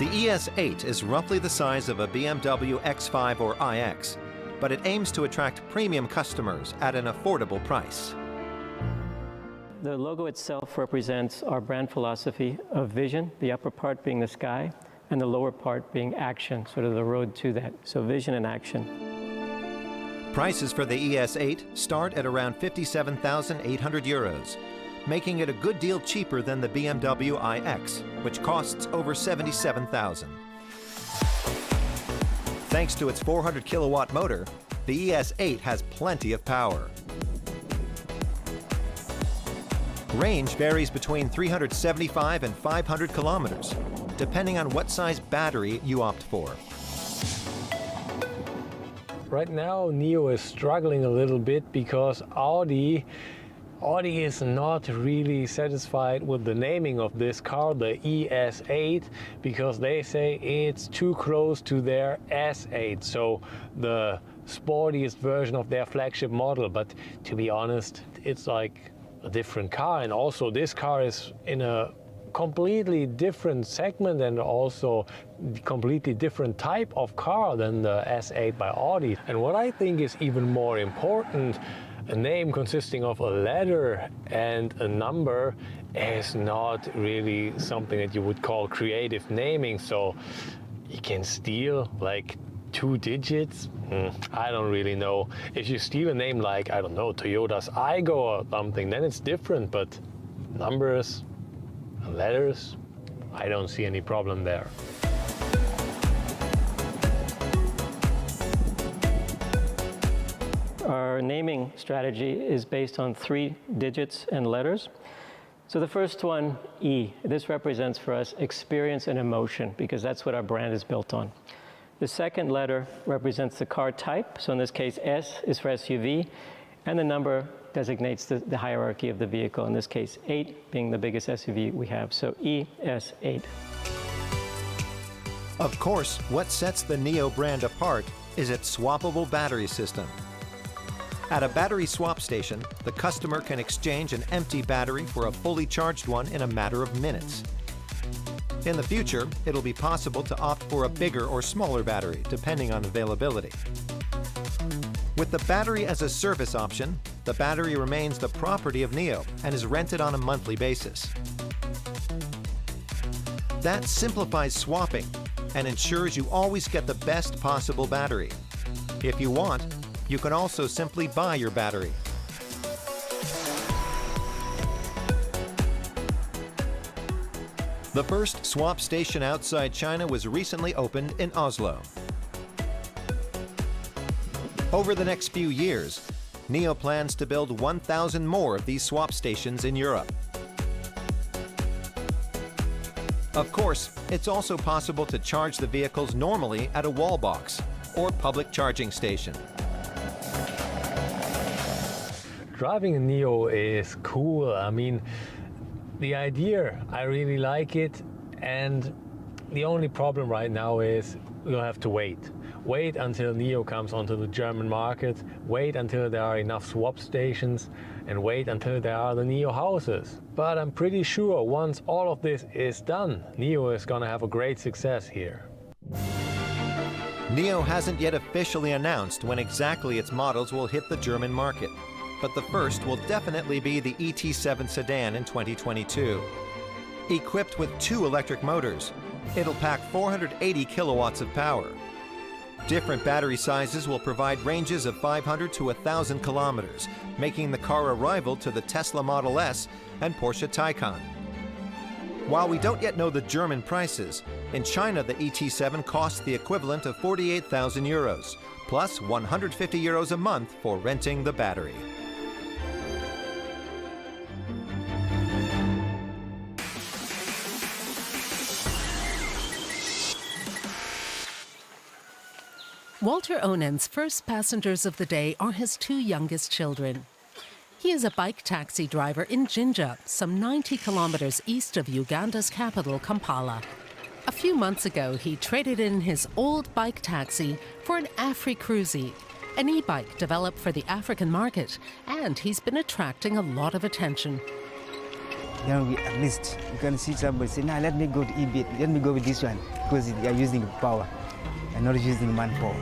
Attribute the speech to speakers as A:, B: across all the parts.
A: The ES8 is roughly the size of a BMW X5 or iX, but it aims to attract premium customers at an affordable price.
B: The logo itself represents our brand philosophy of vision, the upper part being the sky, and the lower part being action, sort of the road to that. So vision and action.
A: Prices for the ES8 start at around 57,800 euros, making it a good deal cheaper than the BMW iX, which costs over 77,000. Thanks to its 400 kilowatt motor, the ES8 has plenty of power. Range varies between 375 and 500 kilometers, depending on what size battery you opt for.
C: Right now, NIO is struggling a little bit because Audi is not really satisfied with the naming of this car, the ES8, because they say it's too close to their S8, so the sportiest version of their flagship model. But to be honest, it's like a different car, and also this car is in a completely different segment and also completely different type of car than the S8 by Audi. And what I think is even more important, a name consisting of a letter and a number is not really something that you would call creative naming. So you can steal like 2 digits. I don't really know. If you steal a name like, I don't know, Toyota's Aygo or something, then it's different, but numbers and letters, I don't see any problem there.
B: Our naming strategy is based on 3 digits and letters. So the first one, E, this represents for us experience and emotion, because that's what our brand is built on. The second letter represents the car type. So in this case, S is for SUV, and the number designates the hierarchy of the vehicle, in this case 8 being the biggest SUV we have, so ES8.
A: Of course, what sets the NIO brand apart is its swappable battery system. At a battery swap station, the customer can exchange an empty battery for a fully charged one in a matter of minutes. In the future, it'll be possible to opt for a bigger or smaller battery, depending on availability. With the battery as a service option, the battery remains the property of NIO and is rented on a monthly basis. That simplifies swapping and ensures you always get the best possible battery. If you want, you can also simply buy your battery. The first swap station outside China was recently opened in Oslo. Over the next few years, NIO plans to build 1,000 more of these swap stations in Europe. Of course, it's also possible to charge the vehicles normally at a wall box or public charging station.
C: Driving a NIO is cool. I mean, the idea, I really like it, and the only problem right now is we'll have to wait. Wait until NIO comes onto the German market, wait until there are enough swap stations, and wait until there are the NIO houses. But I'm pretty sure once all of this is done, NIO is gonna have a great success here.
A: NIO hasn't yet officially announced when exactly its models will hit the German market, but the first will definitely be the ET7 sedan in 2022. Equipped with 2 electric motors, it'll pack 480 kilowatts of power. Different battery sizes will provide ranges of 500 to 1,000 kilometers, making the car a rival to the Tesla Model S and Porsche Taycan. While we don't yet know the German prices, in China the ET7 costs the equivalent of 48,000 euros, plus 150 euros a month for renting the battery.
D: Walter Onen's first passengers of the day are his 2 youngest children. He is a bike taxi driver in Jinja, some 90 kilometers east of Uganda's capital, Kampala. A few months ago, he traded in his old bike taxi for an Afri-Cruise, an e-bike developed for the African market, and he's been attracting a lot of attention.
E: at least you can see somebody say, "Nah, let me go to e-bit. Let me go with this one because they are using power and not using manpower."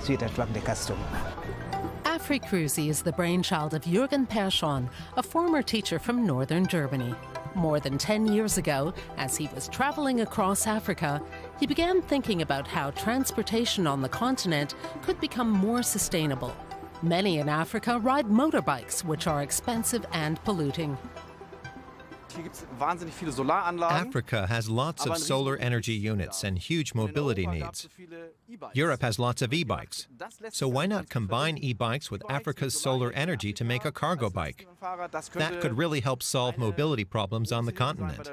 E: So it attracts the customer.
D: AfriCruise is the brainchild of Jürgen Persson, a former teacher from northern Germany. More than 10 years ago, as he was traveling across Africa, he began thinking about how transportation on the continent could become more sustainable. Many in Africa ride motorbikes, which are expensive and polluting.
A: Africa has lots of solar energy units and huge mobility needs. Europe has lots of e-bikes. So why not combine e-bikes with Africa's solar energy to make a cargo bike? That could really help solve mobility problems on the continent.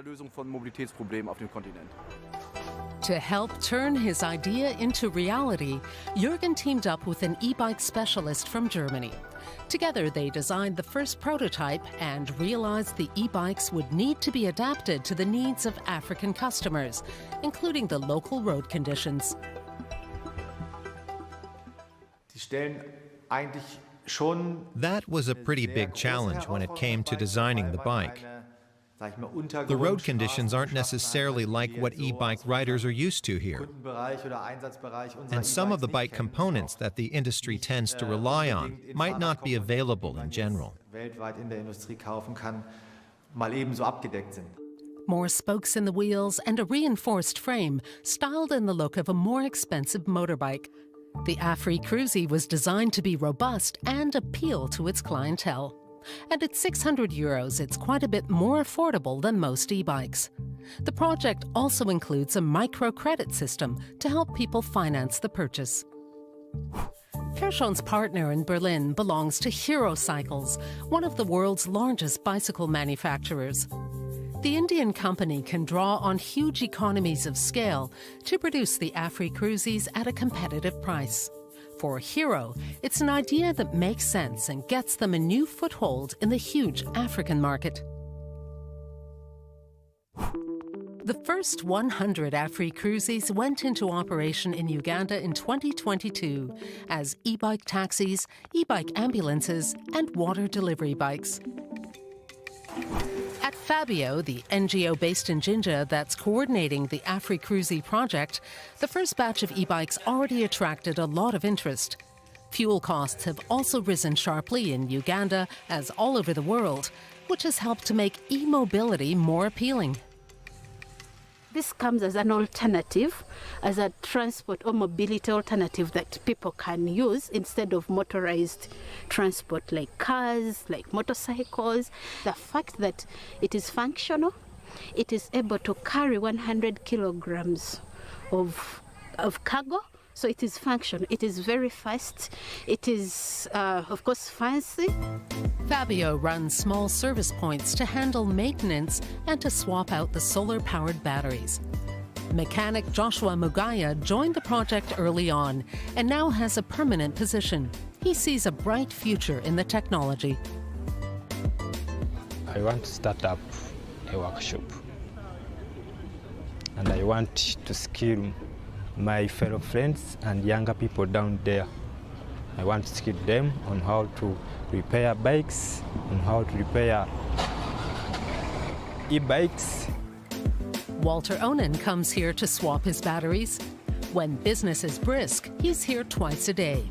D: To help turn his idea into reality, Jürgen teamed up with an e-bike specialist from Germany. Together, they designed the first prototype and realized the e-bikes would need to be adapted to the needs of African customers, including the local road conditions.
A: That was a pretty big challenge when it came to designing the bike. The road conditions aren't necessarily like what e-bike riders are used to here. And some of the bike components that the industry tends to rely on might not be available in general.
D: More spokes in the wheels and a reinforced frame, styled in the look of a more expensive motorbike. The AfriCruise was designed to be robust and appeal to its clientele. And at €600, it's quite a bit more affordable than most e-bikes. The project also includes a microcredit system to help people finance the purchase. Persson's partner in Berlin belongs to Hero Cycles, one of the world's largest bicycle manufacturers. The Indian company can draw on huge economies of scale to produce the AfriCruises at a competitive price. For Hero, it's an idea that makes sense and gets them a new foothold in the huge African market. The first 100 AfriCruises went into operation in Uganda in 2022 as e-bike taxis, e-bike ambulances, and water delivery bikes. At Fabio, the NGO based in Jinja that's coordinating the AfriCruise project, the first batch of e-bikes already attracted a lot of interest. Fuel costs have also risen sharply in Uganda, as all over the world, which has helped to make e-mobility more appealing.
F: This comes as an alternative, as a transport or mobility alternative that people can use instead of motorized transport like cars, like motorcycles. The fact that it is functional, it is able to carry 100 kilograms of cargo. So it is functional. It is very fast. It is, of course, fancy.
D: Fabio runs small service points to handle maintenance and to swap out the solar-powered batteries. Mechanic Joshua Mugaya joined the project early on and now has a permanent position. He sees a bright future in the technology.
G: I want to start up a workshop, and I want to skill my fellow friends and younger people down there. I want to skill them on how to repair bikes, on how to repair e-bikes.
D: Walter Onen comes here to swap his batteries. When business is brisk, he's here twice a day.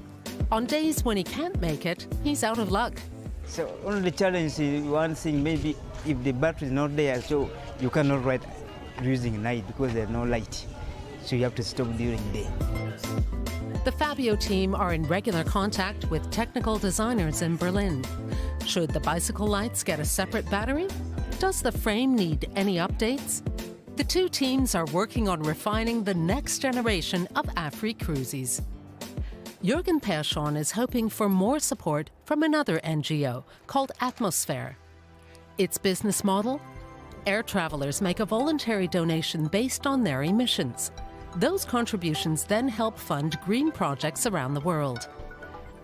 D: On days when he can't make it, he's out of luck.
E: So only challenge is one thing, maybe if the battery is not there, so you cannot ride using night because there's no light. So you have to stop during the day.
D: The Fabio team are in regular contact with technical designers in Berlin. Should the bicycle lights get a separate battery? Does the frame need any updates? The two teams are working on refining the next generation of AfriCruises. Jürgen Persson is hoping for more support from another NGO called Atmosphere. Its business model? Air travelers make a voluntary donation based on their emissions. Those contributions then help fund green projects around the world.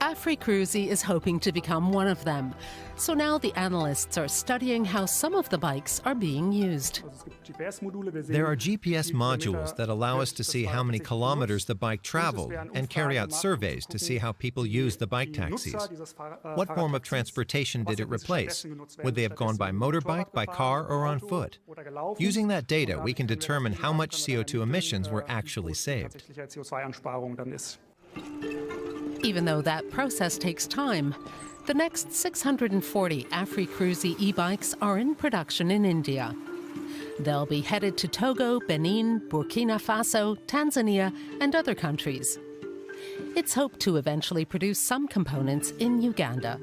D: Africruzi is hoping to become one of them. So now the analysts are studying how some of the bikes are being used.
A: There are GPS modules that allow us to see how many kilometers the bike traveled and carry out surveys to see how people use the bike taxis. What form of transportation did it replace? Would they have gone by motorbike, by car, or on foot? Using that data, we can determine how much CO2 emissions were actually saved.
D: Even though that process takes time, the next 640 Africruzi e-bikes are in production in India. They'll be headed to Togo, Benin, Burkina Faso, Tanzania, and other countries. It's hoped to eventually produce some components in Uganda.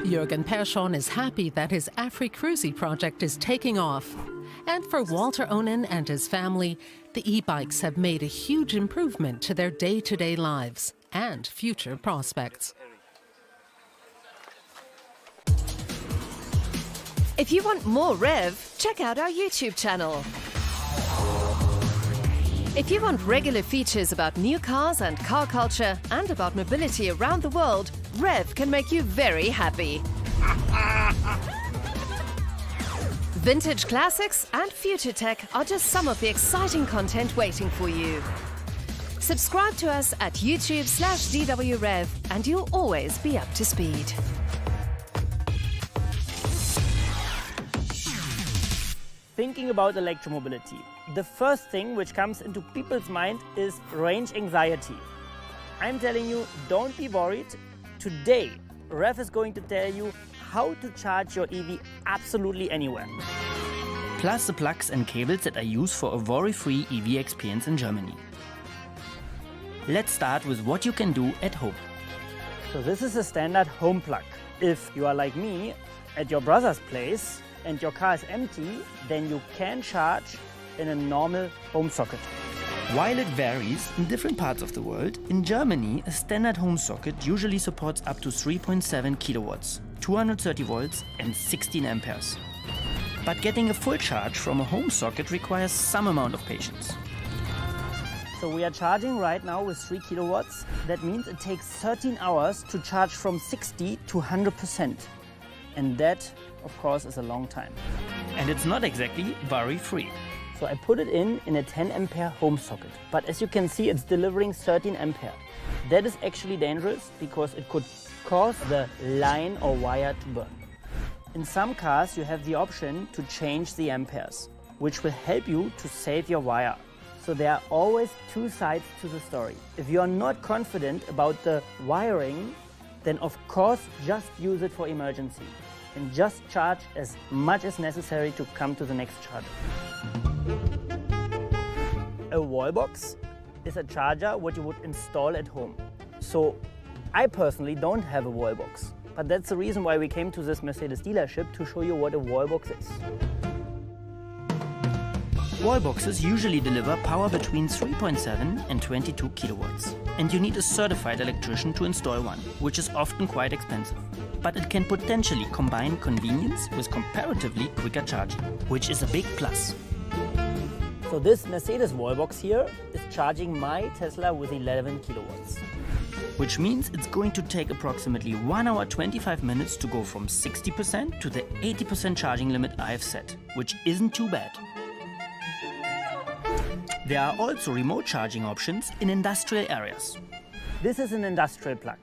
D: Jürgen Persson is happy that his Africruzi project is taking off. And for Walter Onen and his family, the e-bikes have made a huge improvement to their day-to-day lives and future prospects.
H: If you want more Rev, check out our YouTube channel. If you want regular features about new cars and car culture and about mobility around the world, Rev can make you very happy. Vintage classics and future tech are just some of the exciting content waiting for you. Subscribe to us at YouTube/DWRev and you'll always be up to speed.
I: Thinking about electromobility, the first thing which comes into people's mind is range anxiety. I'm telling you, don't be worried. Today, Rev is going to tell you how to charge your EV absolutely anywhere.
J: Plus the plugs and cables that are used for a worry-free EV experience in Germany. Let's start with what you can do at home.
I: So this is a standard home plug. If you are like me, at your brother's place, and your car is empty, then you can charge in a normal home socket.
J: While it varies in different parts of the world, in Germany, a standard home socket usually supports up to 3.7 kilowatts, 230 volts and 16 amperes. But getting a full charge from a home socket requires some amount of patience.
I: So we are charging right now with 3 kilowatts. That means it takes 13 hours to charge from 60 to 100%. And that, of course, is a long time.
J: And it's not exactly worry-free.
I: So I put it in a 10 ampere home socket. But as you can see, it's delivering 13 ampere. That is actually dangerous because it could cause the line or wire to burn. In some cars, you have the option to change the amperes, which will help you to save your wire. So there are always two sides to the story. If you are not confident about the wiring, then of course just use it for emergency and just charge as much as necessary to come to the next charger. A wall box is a charger what you would install at home. So I personally don't have a wall box, but that's the reason why we came to this Mercedes dealership to show you what a wall box is.
J: Wall boxes usually deliver power between 3.7 and 22 kilowatts. And you need a certified electrician to install one, which is often quite expensive. But it can potentially combine convenience with comparatively quicker charging, which is a big plus.
I: So this Mercedes wallbox here is charging my Tesla with 11 kilowatts.
J: Which means it's going to take approximately 1 hour 25 minutes to go from 60% to the 80% charging limit I've set, which isn't too bad. There are also remote charging options in industrial areas.
I: This is an industrial plug.